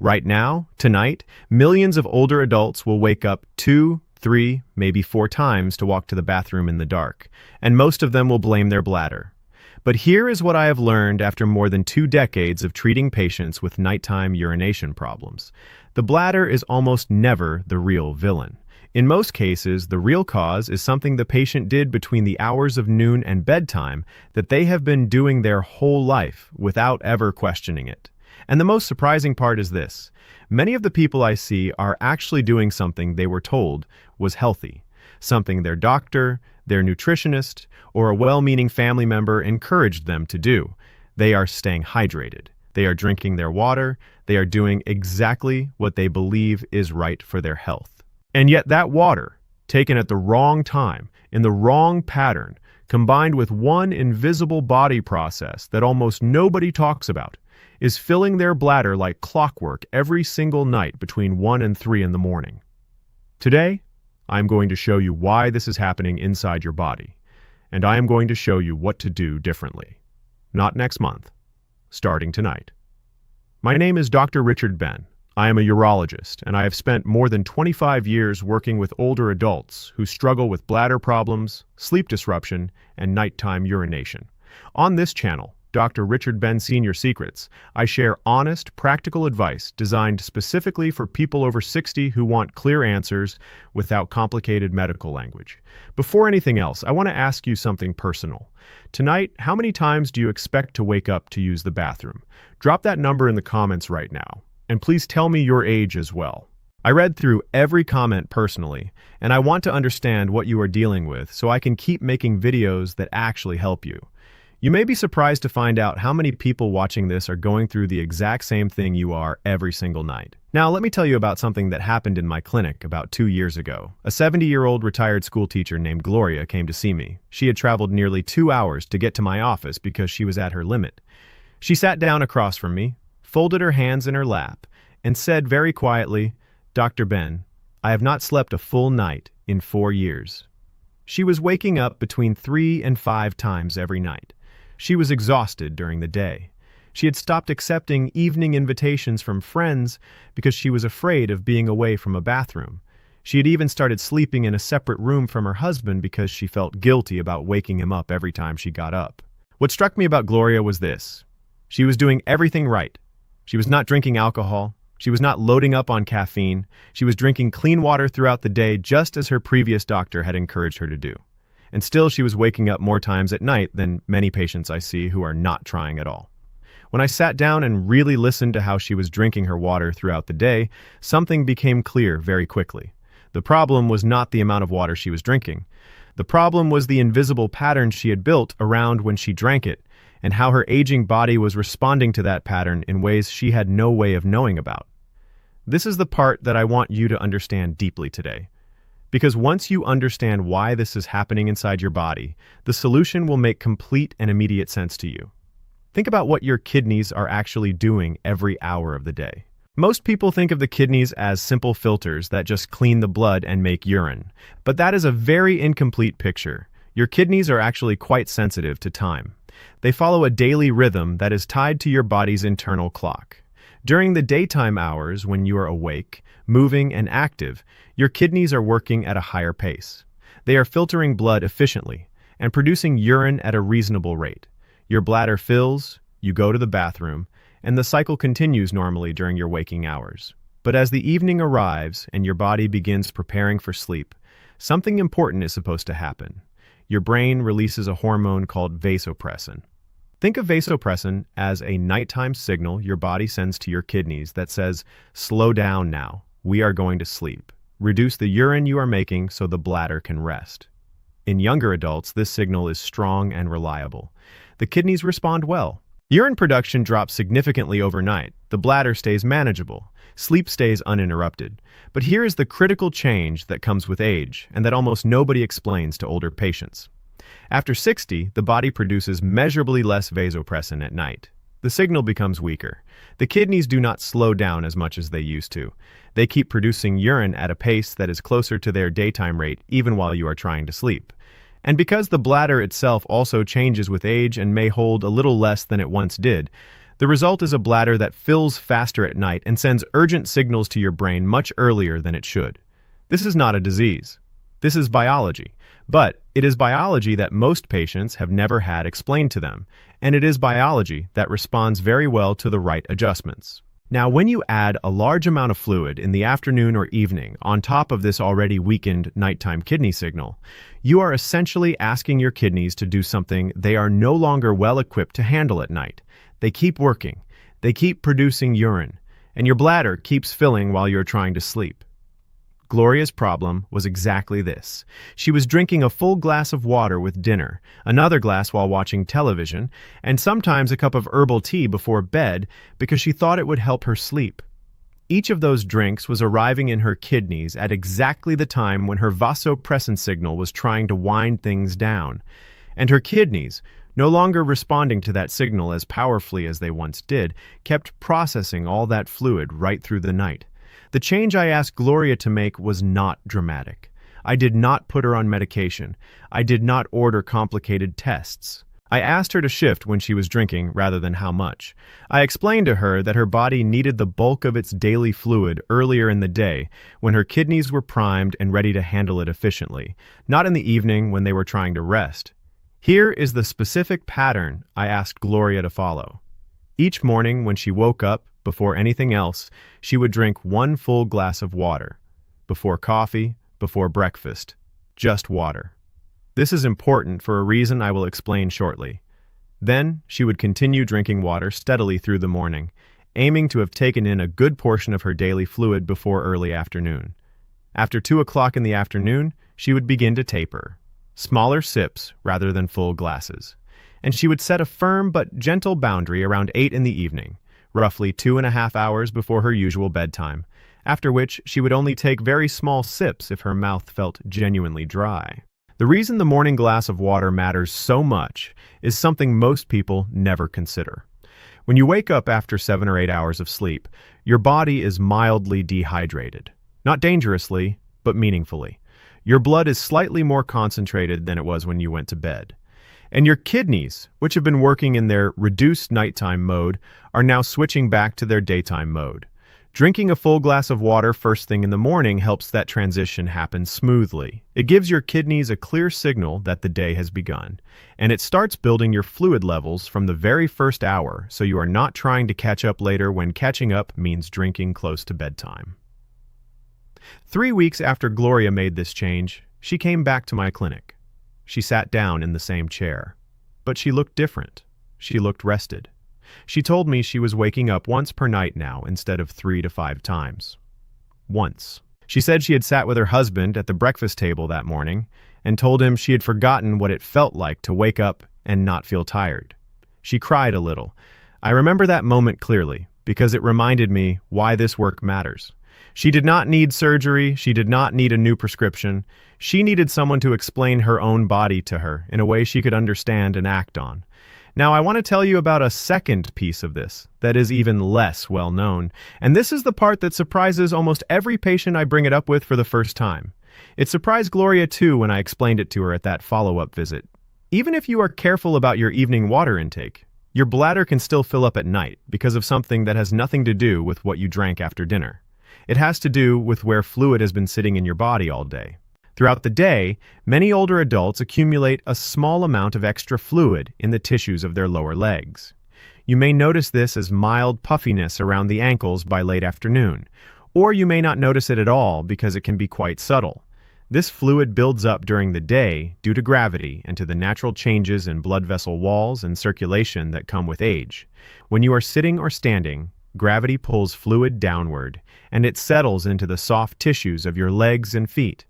Right now, tonight, millions of older adults will wake up 2, 3, maybe 4 times to walk to the bathroom in the dark, and most of them will blame their bladder. But here is what I have learned after more than 2 decades of treating patients with nighttime urination problems. The bladder is almost never the real villain. In most cases, the real cause is something the patient did between the hours of noon and bedtime that they have been doing their whole life without ever questioning it. And the most surprising part is this. Many of the people I see are actually doing something they were told was healthy, something their doctor, their nutritionist, or a well-meaning family member encouraged them to do. They are staying hydrated. They are drinking their water. They are doing exactly what they believe is right for their health. And yet that water, taken at the wrong time, in the wrong pattern, combined with one invisible body process that almost nobody talks about, is filling their bladder like clockwork every single night between 1 and 3 in the morning. Today, I'm going to show you why this is happening inside your body, and I am going to show you what to do differently. Not next month, starting tonight. My name is Dr. Richard Ben. I am a urologist, and I have spent more than 25 years working with older adults who struggle with bladder problems, sleep disruption, and nighttime urination. On this channel, Dr. Richard Ben Senior Secrets, I share honest, practical advice designed specifically for people over 60 who want clear answers without complicated medical language. Before anything else, I want to ask you something personal. Tonight, how many times do you expect to wake up to use the bathroom? Drop that number in the comments right now. And please tell me your age as well. I read through every comment personally, and I want to understand what you are dealing with so I can keep making videos that actually help you. You may be surprised to find out how many people watching this are going through the exact same thing you are every single night. Now, let me tell you about something that happened in my clinic about 2 years ago. A 70-year-old retired school teacher named Gloria came to see me. She had traveled nearly 2 hours to get to my office because she was at her limit. She sat down across from me, folded her hands in her lap, and said very quietly, "Dr. Ben, I have not slept a full night in 4 years." She was waking up between 3 and 5 times every night. She was exhausted during the day. She had stopped accepting evening invitations from friends because she was afraid of being away from a bathroom. She had even started sleeping in a separate room from her husband because she felt guilty about waking him up every time she got up. What struck me about Gloria was this. She was doing everything right. She was not drinking alcohol. She was not loading up on caffeine. She was drinking clean water throughout the day, just as her previous doctor had encouraged her to do. And still, she was waking up more times at night than many patients I see who are not trying at all. When I sat down and really listened to how she was drinking her water throughout the day, something became clear very quickly. The problem was not the amount of water she was drinking. The problem was the invisible pattern she had built around when she drank it, and how her aging body was responding to that pattern in ways she had no way of knowing about. This is the part that I want you to understand deeply today. Because once you understand why this is happening inside your body, the solution will make complete and immediate sense to you. Think about what your kidneys are actually doing every hour of the day. Most people think of the kidneys as simple filters that just clean the blood and make urine. But that is a very incomplete picture. Your kidneys are actually quite sensitive to time. They follow a daily rhythm that is tied to your body's internal clock. During the daytime hours, when you are awake, moving, and active, your kidneys are working at a higher pace. They are filtering blood efficiently and producing urine at a reasonable rate. Your bladder fills, you go to the bathroom, and the cycle continues normally during your waking hours. But as the evening arrives and your body begins preparing for sleep, something important is supposed to happen. Your brain releases a hormone called vasopressin. Think of vasopressin as a nighttime signal your body sends to your kidneys that says, "Slow down now, we are going to sleep. Reduce the urine you are making so the bladder can rest." In younger adults, this signal is strong and reliable. The kidneys respond well. Urine production drops significantly overnight. The bladder stays manageable. Sleep stays uninterrupted. But here is the critical change that comes with age and that almost nobody explains to older patients. After 60, the body produces measurably less vasopressin at night. The signal becomes weaker. The kidneys do not slow down as much as they used to. They keep producing urine at a pace that is closer to their daytime rate even while you are trying to sleep. And because the bladder itself also changes with age and may hold a little less than it once did, The result is a bladder that fills faster at night and sends urgent signals to your brain much earlier than it should. This is not a disease. This is biology. But it is biology that most patients have never had explained to them, and it is biology that responds very well to the right adjustments. Now, when you add a large amount of fluid in the afternoon or evening on top of this already weakened nighttime kidney signal, you are essentially asking your kidneys to do something they are no longer well equipped to handle at night. They keep working, they keep producing urine, and your bladder keeps filling while you're trying to sleep. Gloria's problem was exactly this. She was drinking a full glass of water with dinner, another glass while watching television, and sometimes a cup of herbal tea before bed because she thought it would help her sleep. Each of those drinks was arriving in her kidneys at exactly the time when her vasopressin signal was trying to wind things down. And her kidneys, no longer responding to that signal as powerfully as they once did, kept processing all that fluid right through the night. The change I asked Gloria to make was not dramatic. I did not put her on medication. I did not order complicated tests. I asked her to shift when she was drinking rather than how much. I explained to her that her body needed the bulk of its daily fluid earlier in the day when her kidneys were primed and ready to handle it efficiently, not in the evening when they were trying to rest. Here is the specific pattern I asked Gloria to follow. Each morning when she woke up, before anything else, she would drink 1 full glass of water. Before coffee, before breakfast, just water. This is important for a reason I will explain shortly. Then she would continue drinking water steadily through the morning, aiming to have taken in a good portion of her daily fluid before early afternoon. After 2 o'clock in the afternoon, she would begin to taper. Smaller sips rather than full glasses. And she would set a firm but gentle boundary around 8 in the evening, roughly 2.5 hours before her usual bedtime, after which she would only take very small sips if her mouth felt genuinely dry. The reason the morning glass of water matters so much is something most people never consider. When you wake up after 7 or 8 hours of sleep, your body is mildly dehydrated. Not dangerously, but meaningfully. Your blood is slightly more concentrated than it was when you went to bed. And your kidneys, which have been working in their reduced nighttime mode, are now switching back to their daytime mode. Drinking a full glass of water first thing in the morning helps that transition happen smoothly. It gives your kidneys a clear signal that the day has begun, and it starts building your fluid levels from the very first hour, so you are not trying to catch up later when catching up means drinking close to bedtime. 3 weeks after Gloria made this change, she came back to my clinic. She sat down in the same chair, but she looked different. She looked rested. She told me she was waking up once per night now instead of 3 to 5 times. Once. She said she had sat with her husband at the breakfast table that morning and told him she had forgotten what it felt like to wake up and not feel tired. She cried a little. I remember that moment clearly because it reminded me why this work matters. She did not need surgery. She did not need a new prescription. She needed someone to explain her own body to her in a way she could understand and act on. Now, I want to tell you about a second piece of this that is even less well known, and this is the part that surprises almost every patient I bring it up with for the first time. It surprised Gloria too when I explained it to her at that follow-up visit. Even if you are careful about your evening water intake, your bladder can still fill up at night because of something that has nothing to do with what you drank after dinner. It has to do with where fluid has been sitting in your body all day. Throughout the day, many older adults accumulate a small amount of extra fluid in the tissues of their lower legs. You may notice this as mild puffiness around the ankles by late afternoon, or you may not notice it at all because it can be quite subtle. This fluid builds up during the day due to gravity and to the natural changes in blood vessel walls and circulation that come with age. When you are sitting or standing, gravity pulls fluid downward, and it settles into the soft tissues of your legs and feet.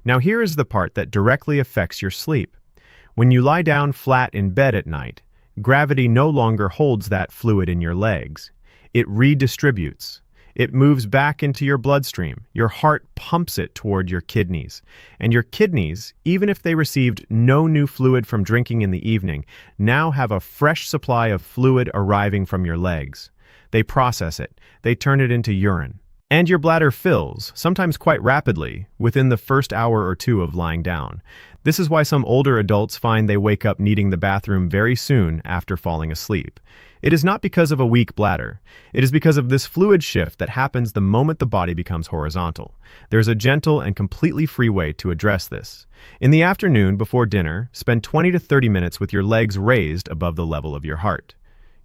Now here is the part that directly affects your sleep. When you lie down flat in bed at night, gravity no longer holds that fluid in your legs. It redistributes. It moves back into your bloodstream. Your heart pumps it toward your kidneys. And your kidneys, even if they received no new fluid from drinking in the evening, now have a fresh supply of fluid arriving from your legs. They process it. They turn it into urine. And your bladder fills, sometimes quite rapidly, within the first hour or two of lying down. This is why some older adults find they wake up needing the bathroom very soon after falling asleep. It is not because of a weak bladder. It is because of this fluid shift that happens the moment the body becomes horizontal. There's a gentle and completely free way to address this. In the afternoon, before dinner, spend 20 to 30 minutes with your legs raised above the level of your heart.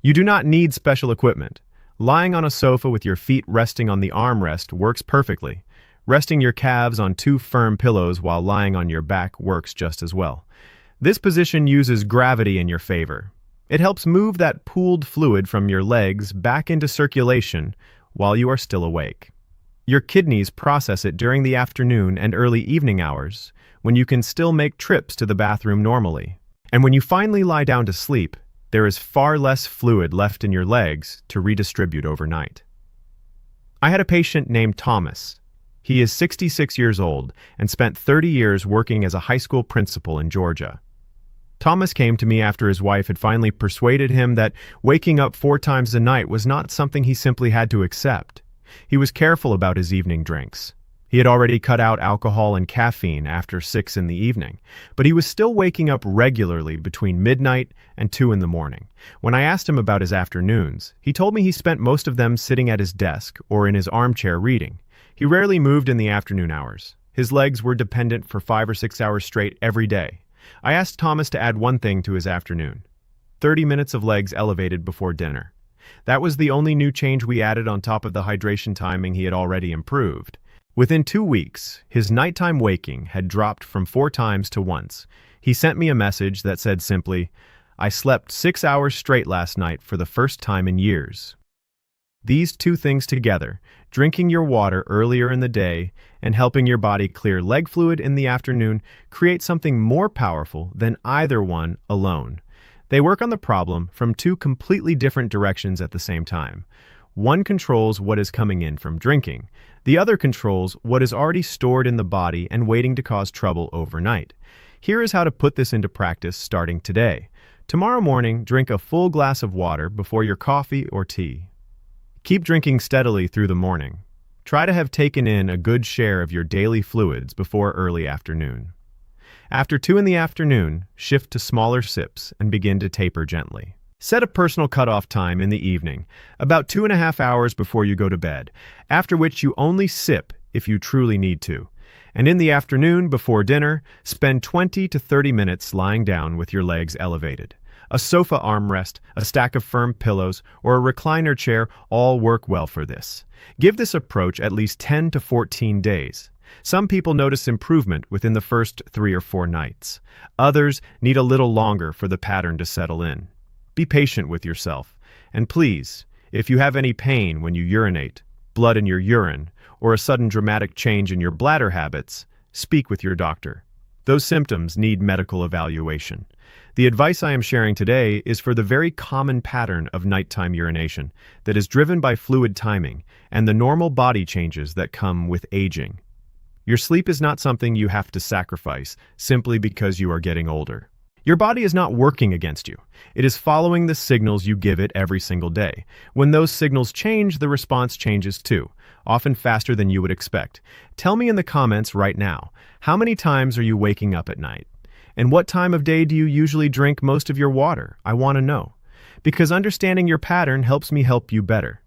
You do not need special equipment. Lying on a sofa with your feet resting on the armrest works perfectly. Resting your calves on two firm pillows while lying on your back works just as well. This position uses gravity in your favor. It helps move that pooled fluid from your legs back into circulation while you are still awake. Your kidneys process it during the afternoon and early evening hours, when you can still make trips to the bathroom normally. And when you finally lie down to sleep, there is far less fluid left in your legs to redistribute overnight. I had a patient named Thomas. He is 66 years old and spent 30 years working as a high school principal in Georgia. Thomas came to me after his wife had finally persuaded him that waking up 4 times a night was not something he simply had to accept. He was careful about his evening drinks. He had already cut out alcohol and caffeine after 6 in the evening, but he was still waking up regularly between midnight and 2 in the morning. When I asked him about his afternoons, he told me he spent most of them sitting at his desk or in his armchair reading. He rarely moved in the afternoon hours. His legs were dependent for 5 or 6 hours straight every day. I asked Thomas to add one thing to his afternoon: 30 minutes of legs elevated before dinner. That was the only new change we added on top of the hydration timing he had already improved. Within 2 weeks, his nighttime waking had dropped from 4 times to once. He sent me a message that said simply, "I slept 6 hours straight last night for the first time in years." These two things together, drinking your water earlier in the day and helping your body clear leg fluid in the afternoon, create something more powerful than either one alone. They work on the problem from 2 completely different directions at the same time. One controls what is coming in from drinking. The other controls what is already stored in the body and waiting to cause trouble overnight. Here is how to put this into practice starting today. Tomorrow morning, drink a full glass of water before your coffee or tea. Keep drinking steadily through the morning. Try to have taken in a good share of your daily fluids before early afternoon. After 2 in the afternoon, shift to smaller sips and begin to taper gently. Set a personal cutoff time in the evening, about 2.5 hours before you go to bed, after which you only sip if you truly need to. And in the afternoon, before dinner, spend 20 to 30 minutes lying down with your legs elevated. A sofa armrest, a stack of firm pillows, or a recliner chair all work well for this. Give this approach at least 10 to 14 days. Some people notice improvement within the first 3 or 4 nights. Others need a little longer for the pattern to settle in. Be patient with yourself. And please, if you have any pain when you urinate, blood in your urine, or a sudden dramatic change in your bladder habits, speak with your doctor. Those symptoms need medical evaluation. The advice I am sharing today is for the very common pattern of nighttime urination that is driven by fluid timing and the normal body changes that come with aging. Your sleep is not something you have to sacrifice simply because you are getting older. Your body is not working against you. It is following the signals you give it every single day. When those signals change, the response changes too, often faster than you would expect. Tell me in the comments right now, how many times are you waking up at night? And what time of day do you usually drink most of your water? I want to know. Because understanding your pattern helps me help you better.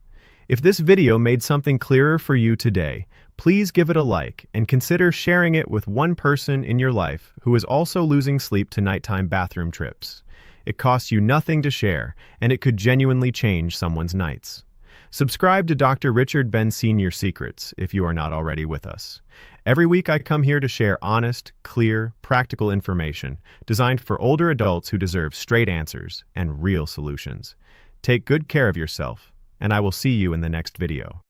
If this video made something clearer for you today, please give it a like and consider sharing it with one person in your life who is also losing sleep to nighttime bathroom trips. It costs you nothing to share, and it could genuinely change someone's nights. Subscribe to Dr. Richard Ben Sr. Secrets if you are not already with us. Every week I come here to share honest, clear, practical information designed for older adults who deserve straight answers and real solutions. Take good care of yourself, and I will see you in the next video.